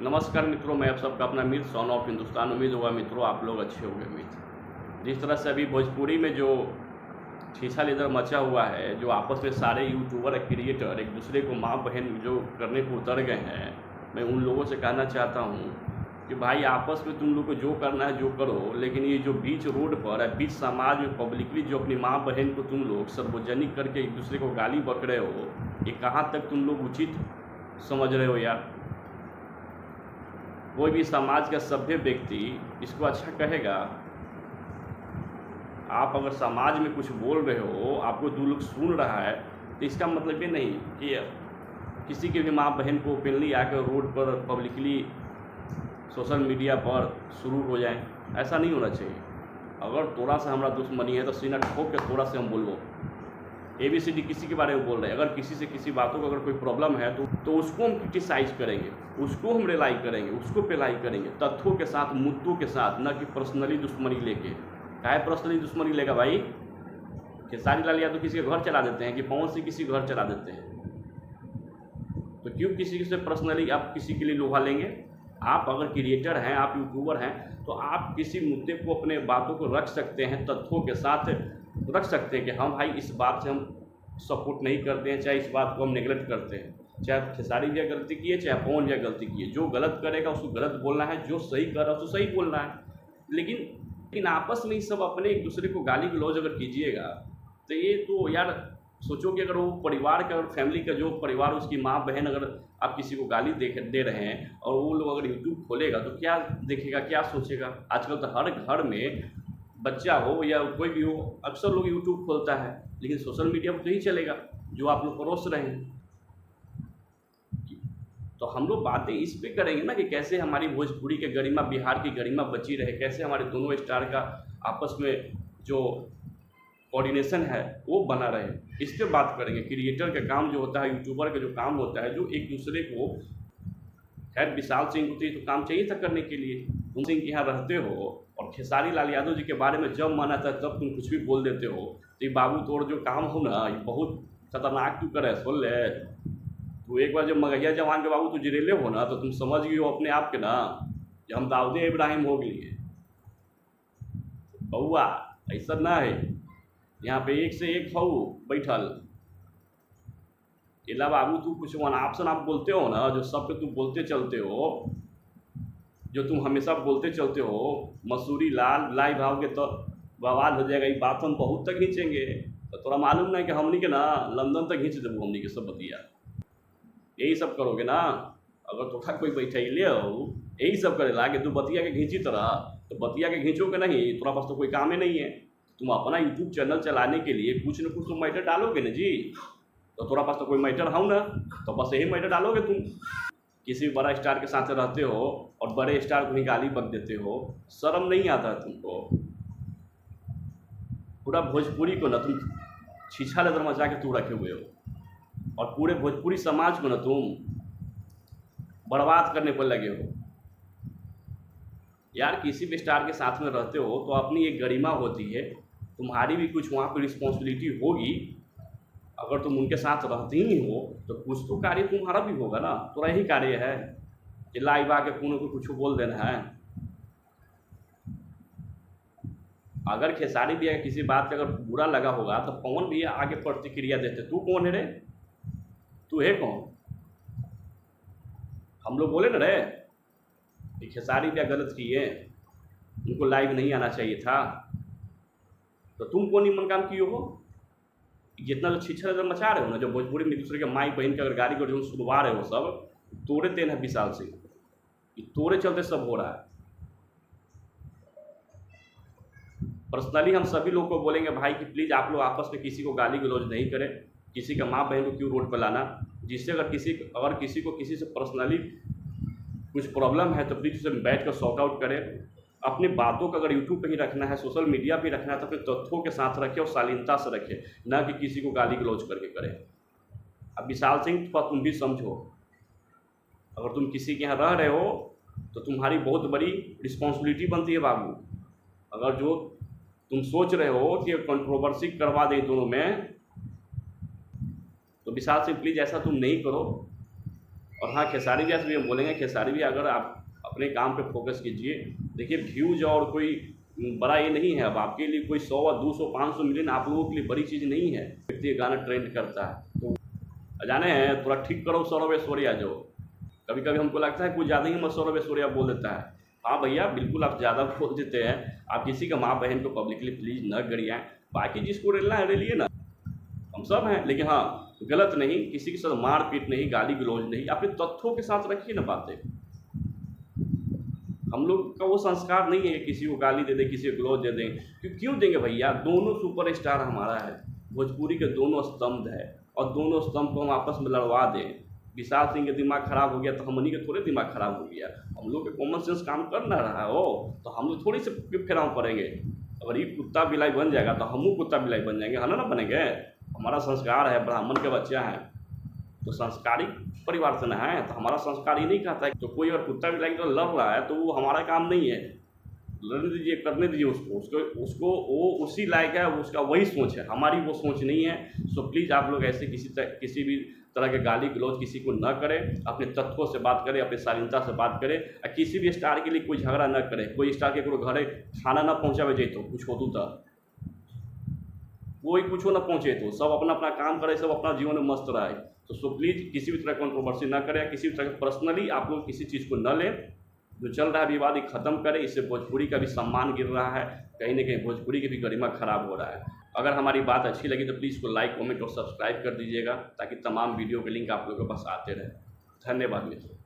नमस्कार मित्रों, मैं आप सबका अपना मित्र सन ऑफ हिंदुस्तान। उम्मीद होगा मित्रों आप लोग अच्छे होंगे। मित्र, जिस तरह से अभी भोजपुरी में जो छीछा लेदर मचा हुआ है, जो आपस में सारे यूट्यूबर क्रिएटर एक दूसरे को माँ बहन जो करने को उतर गए हैं, मैं उन लोगों से कहना चाहता हूँ कि भाई आपस में तुम लोग को जो करना है जो करो, लेकिन ये जो बीच रोड पर है, बीच समाज में पब्लिकली जो अपनी माँ बहन को तुम लोग सार्वजनिक करके एक दूसरे को गाली बक रहे हो, ये कहाँ तक तुम लोग उचित समझ रहे हो यार। कोई भी समाज का सभ्य व्यक्ति इसको अच्छा कहेगा। आप अगर समाज में कुछ बोल रहे हो, आपको दो लोग सुन रहा है, तो इसका मतलब ये नहीं कि किसी के भी माँ बहन को ओपनली आकर रोड पर पब्लिकली सोशल मीडिया पर शुरू हो जाए। ऐसा नहीं होना चाहिए। अगर थोड़ा सा हमारा दुश्मनी है तो सीना ठोक के थोड़ा से हम बोलो। ABCD किसी के बारे में बोल रहे हैं, अगर किसी से किसी बातों को अगर कोई प्रॉब्लम है तो उसको हम क्रिटिसाइज करेंगे, उसको हम रिलाई करेंगे, उसको पेलाई करेंगे तथ्यों के साथ, मुद्दों के साथ, न कि पर्सनली दुश्मनी लेके। काहे पर्सनली दुश्मनी लेगा भाई? खेसारी लाल यादव किसी के घर चला देते हैं कि पवन सिंह किसी घर चला देते हैं, तो क्यों किसी से पर्सनली आप किसी के लिए लोहा लेंगे? आप अगर क्रिएटर हैं, आप यूट्यूबर हैं, तो आप किसी मुद्दे को, अपने बातों को रख सकते हैं, तथ्यों के साथ रख सकते हैं कि हम भाई इस बात से हम सपोर्ट नहीं करते हैं, चाहे इस बात को हम नेगलेक्ट करते हैं। चाहे खेसारी भैया गलती किए, चाहे पवन भैया गलती किए, जो गलत करेगा उसको गलत बोलना है, जो सही कर रहा है उसको सही बोलना है। लेकिन आपस में ही सब अपने एक दूसरे को गाली गलौज अगर कीजिएगा तो ये तो यार सोचो कि अगर वो परिवार का और फैमिली का जो परिवार, उसकी माँ बहन, अगर आप किसी को गाली दे रहे हैं और वो लोग अगर यूट्यूब खोलेगा तो क्या देखेगा, क्या सोचेगा? आजकल तो हर घर में बच्चा हो या कोई भी हो, अक्सर लोग यूट्यूब खोलता है, लेकिन सोशल मीडिया पर तो ही चलेगा जो आप लोग परोस रहे हैं। तो हम लोग बातें इस पे करेंगे ना कि कैसे हमारी भोजपुरी के गरिमा, बिहार की गरिमा बची रहे, कैसे हमारे दोनों स्टार का आपस में जो कोऑर्डिनेशन है वो बना रहे, इस पर बात करेंगे। क्रिएटर का काम जो होता है, यूट्यूबर का जो काम होता है, जो एक दूसरे को, खैर विशाल सिंह को तो काम चाहिए था करने के लिए, तुम सिंह के यहाँ रहते हो और खेसारी लाल यादव जी के बारे में जब मन आता है तब तुम कुछ भी बोल देते हो। तो ये बाबू तोड़ जो काम हो ना, ये बहुत खतरनाक क्यों करे, सुन ले। तो एक बार जब मगहिया जवान के बाबू तू जिरेले हो ना, तो तुम समझ गए हो अपने आप के ना कि हम दाऊदे इब्राहिम हो गए। बउआ ऐसा ना है, यहाँ पे एक से एक हो बैठल। इला बाबू तू कुछ वन ऑप्शन आप बोलते हो ना, जो सब पे तुम बोलते चलते हो, जो तुम हमेशा बोलते चलते हो, मसूरी लाल लाई भाव के तो बवाल हो जाएगा। ये बात हम बहुत तक खींचेंगे, तो थोड़ा मालूम नहीं कि हमनी के ना लंदन तक खींच देबो हमनी के सब बतिया। यही सब करोगे ना? अगर थोड़ा कोई बैठैले हो यही सब करेला कि तू बतिया के खींची तरह, तो बतिया के खींचोगे नहीं, थोड़ा पास तो कोई काम ही नहीं है। तुम अपना यूट्यूब चैनल चलाने के लिए कुछ न कुछ तो मैटर डालोगे ना जी, तो थोड़ा पास तो कोई मैटर हो ना, तो बस यही मैटर डालोगे। तुम किसी बड़ा स्टार के साथ रहते हो और बड़े स्टार को ही गाली बक देते हो, शर्म नहीं आता है तुमको? पूरा भोजपुरी को ना तुम छीछा लेदर मचा के तू रखे हुए हो, और पूरे भोजपुरी समाज को ना तुम बर्बाद करने पर लगे हो यार। किसी भी स्टार के साथ में रहते हो तो अपनी एक गरिमा होती है, तुम्हारी भी कुछ वहाँ पर रिस्पॉन्सिबिलिटी होगी। अगर तुम उनके साथ रहते ही हो तो कुछ तो कार्य तुम्हारा भी होगा ना। तो यही कार्य है कि लाइव आके कोनो को कुछ बोल देना है। अगर खेसारी भैया किसी बात का अगर बुरा लगा होगा तो पवन भैया आगे प्रतिक्रिया देते। तू कौन है रे? तू है कौन? हम लोग बोले ना रे कि खेसारी भैया गलत किए, उनको लाइव नहीं आना चाहिए था, तो तुम कौन निमन काम किए हो? जितना जो छीछा लेदर मचा रहे हो ना, जो भोजपुरी में दूसरे के माई बहन के अगर गाली जो सुनवा रहे हो, सब तोड़े तेन है विशाल सिंह, ये तोड़े चलते सब हो रहा है। पर्सनली हम सभी लोग को बोलेंगे भाई कि प्लीज़ आप लोग आपस में किसी को गाली गलौज नहीं करें, किसी का माँ बहन को क्यों रोड पर लाना। जिससे अगर किसी को किसी से पर्सनली कुछ प्रॉब्लम है तो प्लीज़ उसे बैठ कर सॉर्ट आउट करें। अपनी बातों को अगर यूट्यूब पे ही रखना है, सोशल मीडिया पे रखना है, तो अपने तथ्यों के साथ रखें और शालीनता से रखें, ना कि किसी को गाली गलौज करके करें। अब विशाल सिंह तो तुम भी समझो, अगर तुम किसी के यहाँ रह रहे हो तो तुम्हारी बहुत बड़ी रिस्पॉन्सिबिलिटी बनती है बाबू। अगर जो तुम सोच रहे हो कि कंट्रोवर्सी करवा दें दोनों में, तो विशाल सिंह प्लीज़ ऐसा तुम नहीं करो। और हाँ, खेसारी भैया से भी हम बोलेंगे, खेसारी भैया अगर आप अपने काम पे फोकस कीजिए। देखिए व्यूज़ और कोई बड़ा ये नहीं है, अब आपके लिए कोई 100 और 200 500 मिलियन आप लोगों के लिए बड़ी चीज़ नहीं है। व्यक्ति ये गाना ट्रेंड करता है तो जाने हैं, थोड़ा ठीक करो सौरभ ऐश्वर्या। जो कभी कभी हमको लगता है कुछ ज़्यादा ही सौरभ ऐश्वर्या बोल देता है। हाँ भैया, बिल्कुल आप ज़्यादा बोल देते हैं। आप किसी का माँ बहन को पब्लिकली प्लीज़ न गरियाएं। बाकी जिसको रेलना है रेलिए ना, हम सब हैं, लेकिन हाँ गलत नहीं, किसी के साथ मारपीट नहीं, गाली गलौज नहीं, अपने तथ्यों के साथ रखिए ना बातें। हम लोग का वो संस्कार नहीं है किसी को गाली दे दें, किसी को गलौज दे दें। क्यों देंगे भैया? दोनों सुपरस्टार हमारा है, भोजपुरी के दोनों स्तंभ है, और दोनों स्तंभ को हम आपस में लड़वा दें। विशाल सिंह का दिमाग खराब हो गया तो हमनी के थोड़े दिमाग खराब हो गया। हम लोग के कॉमन सेंस काम कर ना रहा हो तो हम लोग थोड़ी से फेराव पड़ेंगे। अगर ये कुत्ता बिलाई बन जाएगा तो हम कुत्ता बिलाई बन जाएंगे, है ना बनेंगे। हमारा संस्कार है, ब्राह्मण के बच्चा हैं तो संस्कारिक परिवार से ना है, तो हमारा संस्कार ही नहीं कहता है। तो कोई अगर कुत्ता बिलाई तो लड़ रहा है तो वो हमारा काम नहीं है। लड़ने दीजिए, करने दीजिए उसको वो उसी लायक है, उसका वही सोच है, हमारी वो सोच नहीं है। सो प्लीज़ आप लोग ऐसे किसी भी तरह के गाली गलौज किसी को न करें, अपने तथ्यों से बात करें, अपनी शालीनता से बात करें, और किसी भी स्टार के लिए कोई झगड़ा न करें। कोई स्टार के घरे खाना न पहुँचावे जाए तो कुछ होतू तो कोई कुछ न पहुँचे तो सब अपना अपना काम करे, सब अपना जीवन में मस्त रहे। तो सो प्लीज़ किसी भी तरह कंट्रोवर्सी ना करें, किसी भी तरह पर्सनली आप लोग किसी चीज़ को न लें। जो चल रहा है विवाद ख़त्म करें, इससे भोजपुरी का भी सम्मान गिर रहा है, कहीं ना कहीं भोजपुरी की भी गरिमा खराब हो रहा है। अगर हमारी बात अच्छी लगी तो प्लीज़ को लाइक कमेंट और सब्सक्राइब कर दीजिएगा, ताकि तमाम वीडियो के लिंक आप लोगों के पास आते रहे। धन्यवाद मित्रों।